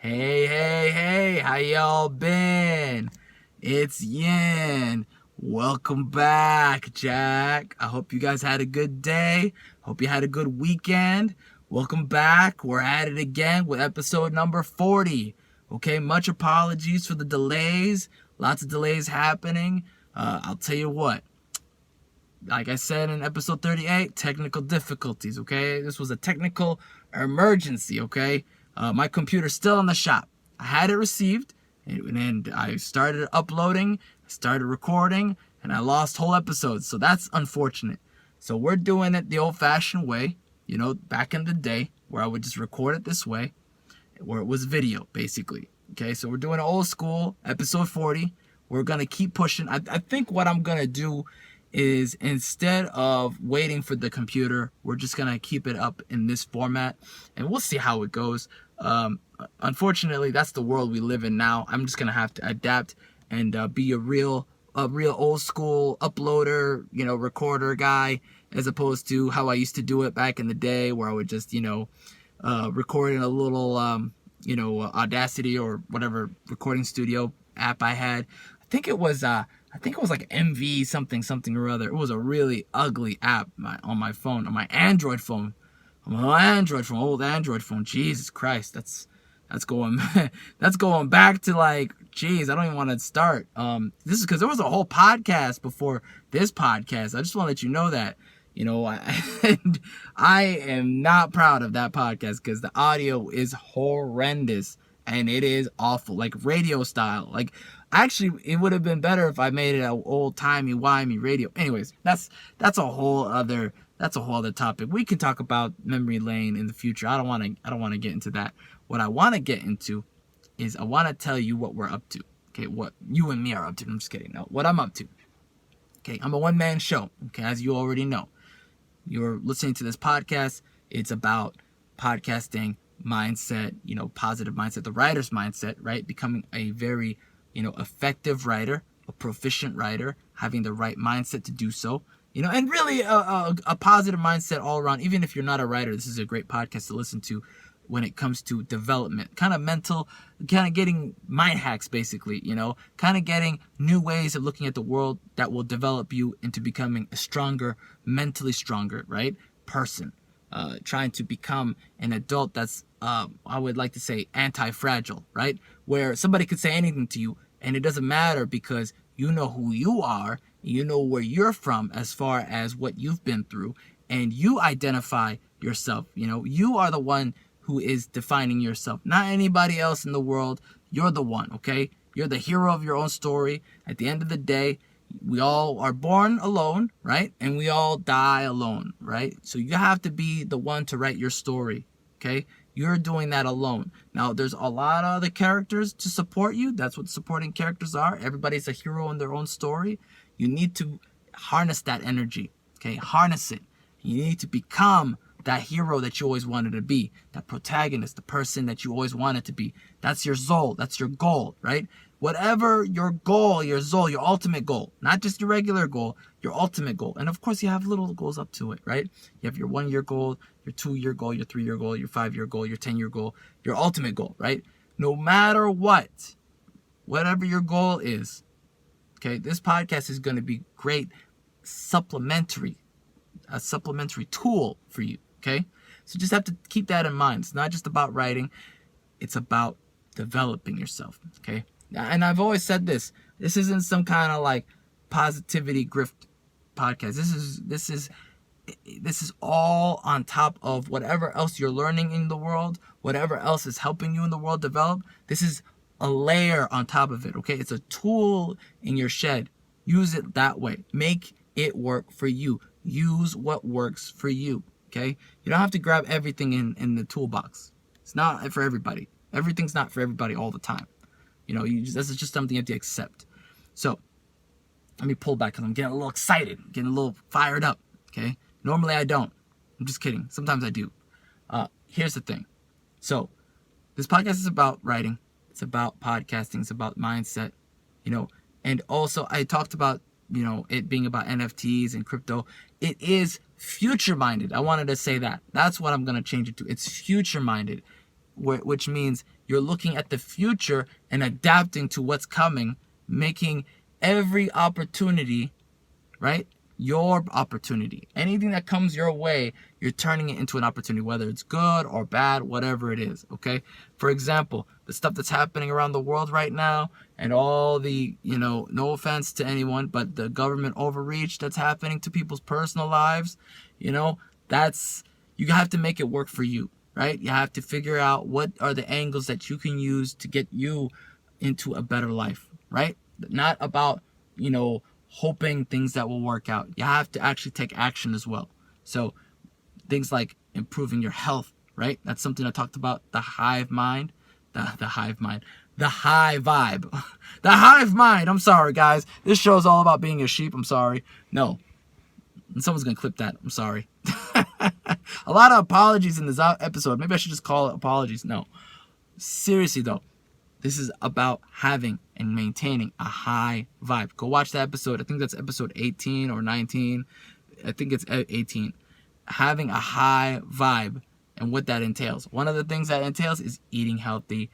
Hey, how y'all been? It's Yin. Welcome back, Jack. I hope you guys had a good day. Hope you had a good weekend. Welcome back. We're at it again with episode number 40. Okay, much apologies for the delays. Lots of delays happening. I'll tell you what. Like I said in episode 38, technical difficulties, okay? This was a technical emergency, okay? My computer's still in the shop. I had it received, and I started uploading, started recording, and I lost whole episodes. So that's unfortunate. So we're doing it the old-fashioned way, back in the day, where I would just record it this way, where it was video, basically. Okay, so we're doing old school, episode 40. We're going to keep pushing. I think what I'm going to do is instead of waiting for the computer, we're just going to keep it up in this format, and we'll see how it goes. Unfortunately, that's the world we live in now. I'm just going to have to adapt and be a real old school uploader, recorder guy, as opposed to how I used to do it back in the day, where I would just, record in a little, Audacity or whatever recording studio app I had. I think it was like MV something or other. It was a really ugly app on my phone, on my Android phone. Old Android phone. Jesus Christ, that's going that's going back to like, geez, I don't even want to start. This is because there was a whole podcast before this podcast. I just want to let you know that. I am not proud of that podcast because the audio is horrendous and it is awful, like radio style. Like, actually, it would have been better if I made it an old-timey-wimey radio. Anyways, that's a whole other topic. We can talk about memory lane in the future. I don't want to get into that. What I want to get into is I want to tell you what we're up to. Okay, what you and me are up to. I'm just kidding. No, what I'm up to. Okay, I'm a one-man show. Okay, as you already know. You're listening to this podcast. It's about podcasting mindset, positive mindset, the writer's mindset, right? Becoming a very, effective writer, a proficient writer, having the right mindset to do so, and really a positive mindset all around. Even if you're not a writer, this is a great podcast to listen to when it comes to development, kind of mental, kind of getting mind hacks, basically, kind of getting new ways of looking at the world that will develop you into becoming a stronger, mentally stronger, right, person. Trying to become an adult that's, I would like to say, anti-fragile, right? Where somebody could say anything to you and it doesn't matter because you know who you are, you know where you're from as far as what you've been through, and you identify yourself. You are the one who is defining yourself, not anybody else in the world. You're the one, okay? You're the hero of your own story. At the end of the day, we all are born alone, right? And we all die alone, right? So you have to be the one to write your story, okay? You're doing that alone. Now, there's a lot of other characters to support you. That's what supporting characters are. Everybody's a hero in their own story. You need to harness that energy, okay? Harness it. You need to become that hero that you always wanted to be, that protagonist, the person that you always wanted to be. That's your Zol. That's your goal, right? Whatever your goal, your Zol, your ultimate goal, not just your regular goal, your ultimate goal. And of course, you have little goals up to it, right? You have your 1 year goal, your 2 year goal, your 3 year goal, your 5 year goal, your 10 year goal, your ultimate goal, right? No matter what, whatever your goal is, okay, this podcast is going to be great a supplementary tool for you, okay? So just have to keep that in mind. It's not just about writing. It's about developing yourself, okay? And I've always said this. This isn't some kind of like positivity grift podcast. This is all on top of whatever else you're learning in the world, whatever else is helping you in the world develop. This is a layer on top of it, okay? It's a tool in your shed. Use it that way. Make it work for you. Use what works for you, okay? You don't have to grab everything in the toolbox. It's not for everybody. Everything's not for everybody all the time. This is just something you have to accept. So, let me pull back because I'm getting a little excited, getting a little fired up, okay? Normally I don't. I'm just kidding. Sometimes I do. Here's the thing. So, this podcast is about writing. It's about podcasting. It's about mindset, And also, I talked about, it being about NFTs and crypto. It is future-minded. I wanted to say that. That's what I'm going to change it to. It's future-minded. which means you're looking at the future and adapting to what's coming, making every opportunity, right, your opportunity. Anything that comes your way, you're turning it into an opportunity, whether it's good or bad, whatever it is, okay? For example, the stuff that's happening around the world right now and all the, no offense to anyone, but the government overreach that's happening to people's personal lives, you have to make it work for you, right? You have to figure out what are the angles that you can use to get you into a better life, right? Not about, hoping things that will work out. You have to actually take action as well. So things like improving your health, right? That's something I talked about, the hive mind, the high vibe, the hive mind. I'm sorry, guys. This show is all about being a sheep. I'm sorry. No. And someone's going to clip that. I'm sorry. A lot of apologies in this episode. Maybe I should just call it apologies. No. Seriously, though. This is about having and maintaining a high vibe. Go watch that episode. I think that's episode 18 or 19. I think it's 18. Having a high vibe and what that entails. One of the things that entails is eating healthy,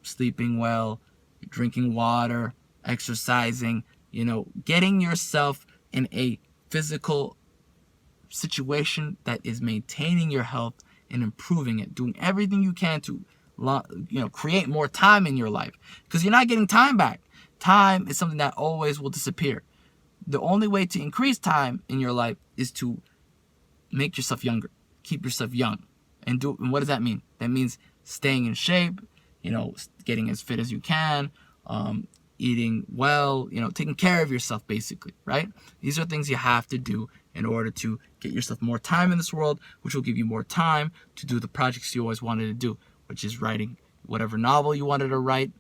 sleeping well, drinking water, exercising, getting yourself in a physical situation that is maintaining your health and improving it. Doing everything you can to create more time in your life, because you're not getting time back. Time is something that always will disappear. The only way to increase time in your life is to make yourself younger, keep yourself young, and what does that mean? That means staying in shape, getting as fit as you can, eating well, taking care of yourself, basically, right? These are things you have to do in order to get yourself more time in this world, which will give you more time to do the projects you always wanted to do, which is writing whatever novel you wanted to write,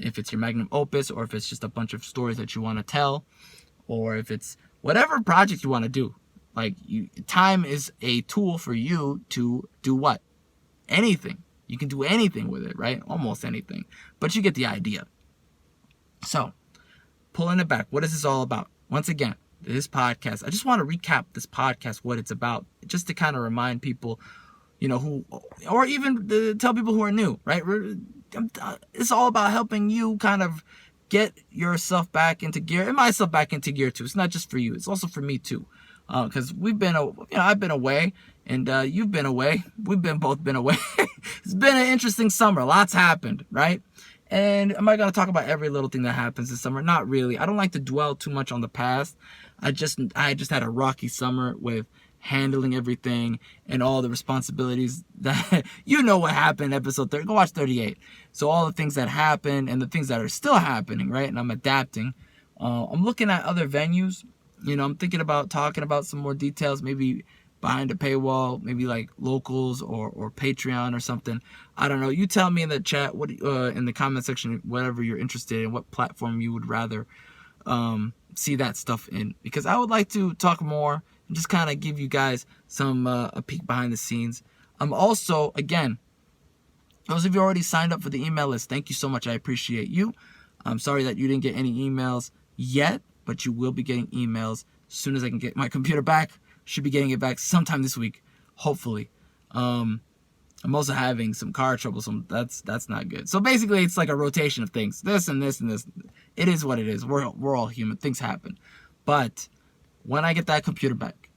if it's your magnum opus, or if it's just a bunch of stories that you want to tell, or if it's whatever project you want to do. Time is a tool for you to do what? Anything. You can do anything with it, right? Almost anything. But you get the idea. So, pulling it back, what is this all about? Once again, this podcast, I just want to recap this podcast, what it's about, just to kind of remind people, who, or even tell people who are new, right? It's all about helping you kind of get yourself back into gear, and myself back into gear too. It's not just for you; it's also for me too, because I've been away, and you've been away. We've both been away. It's been an interesting summer. Lots happened, right? And am I gonna talk about every little thing that happens this summer? Not really. I don't like to dwell too much on the past. I just had a rocky summer with handling everything and all the responsibilities that what happened in episode 30. Go watch 38. So all the things that happened and the things that are still happening, right? And I'm adapting. I'm looking at other venues. I'm thinking about talking about some more details, maybe behind a paywall, maybe like locals or Patreon or something. I don't know. You tell me in the chat, in the comment section, whatever you're interested in, what platform you would rather see that stuff in, because I would like to talk more and just kind of give you guys some a peek behind the scenes. I'm also, again, those of you already signed up for the email list, thank you so much. I appreciate you. I'm sorry that you didn't get any emails yet, but you will be getting emails as soon as I can get my computer back. Should be getting it back sometime this week, hopefully. I'm also having some car trouble, so that's not good. So basically, it's like a rotation of things. This and this and this. It is what it is. We're all human. Things happen. But when I get that computer back,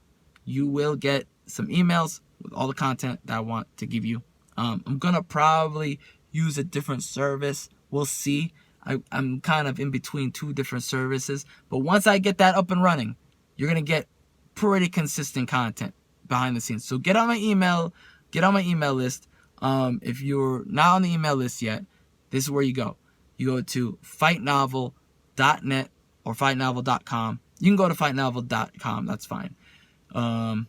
you will get some emails with all the content that I want to give you. I'm going to probably use a different service. We'll see. I'm kind of in between two different services. But once I get that up and running, you're going to get pretty consistent content behind the scenes. So get on my email list. If you're not on the email list yet, this is where you go. You go to fightnovel.net or fightnovel.com. You can go to fightnovel.com. That's fine. And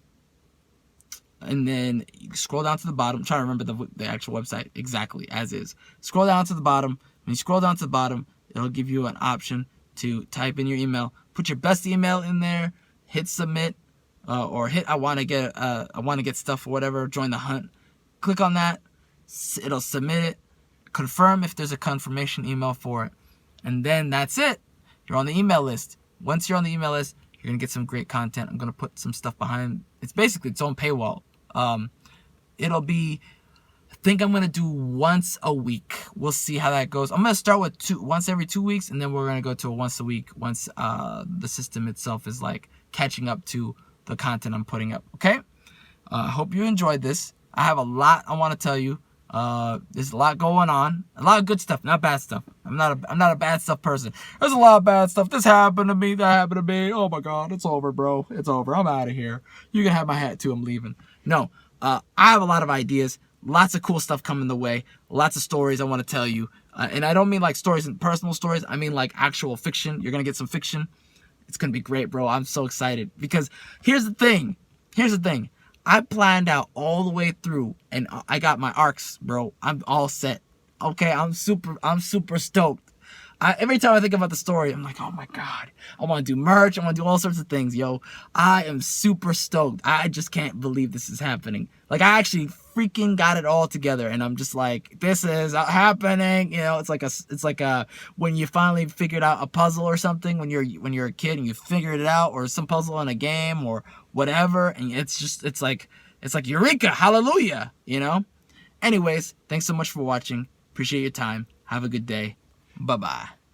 then you scroll down to the bottom. I'm trying to remember the actual website exactly as is. Scroll down to the bottom. When you scroll down to the bottom, it'll give you an option to type in your email. Put your best email in there. Hit submit, or hit I want to get stuff or whatever. Join the hunt. Click on that. It'll submit it. Confirm if there's a confirmation email for it, and then that's it. You're on the email list. Once you're on the email list, you're gonna get some great content. I'm gonna put some stuff behind. It's basically its own paywall. It'll be think I'm gonna do once a week. We'll see how that goes. I'm gonna start with once every 2 weeks, and then we're gonna go to a once a week once the system itself is like catching up to the content I'm putting up. Okay. Hope you enjoyed this. I have a lot I want to tell you. There's a lot going on. A lot of good stuff, not bad stuff. I'm not a bad stuff person. There's a lot of bad stuff. This happened to me. That happened to me. Oh my God, it's over, bro. It's over. I'm out of here. You can have my hat too. I'm leaving. No, I have a lot of ideas. Lots of cool stuff coming the way. Lots of stories I want to tell you. And I don't mean like stories and personal stories. I mean like actual fiction. You're gonna get some fiction. It's gonna be great, bro. I'm so excited because here's the thing. I planned out all the way through, and I got my arcs, bro. I'm all set. Okay, I'm super stoked. Every time I think about the story, I'm like, oh my God, I want to do merch. I want to do all sorts of things, yo. I am super stoked. I just can't believe this is happening. Like, I actually freaking got it all together, and I'm just like, this is happening. You know, it's like a when you finally figured out a puzzle or something when you're a kid and you figured it out, or some puzzle in a game or whatever, and it's like eureka, hallelujah, you know. Anyways, thanks so much for watching. Appreciate your time. Have a good day. Bye-bye.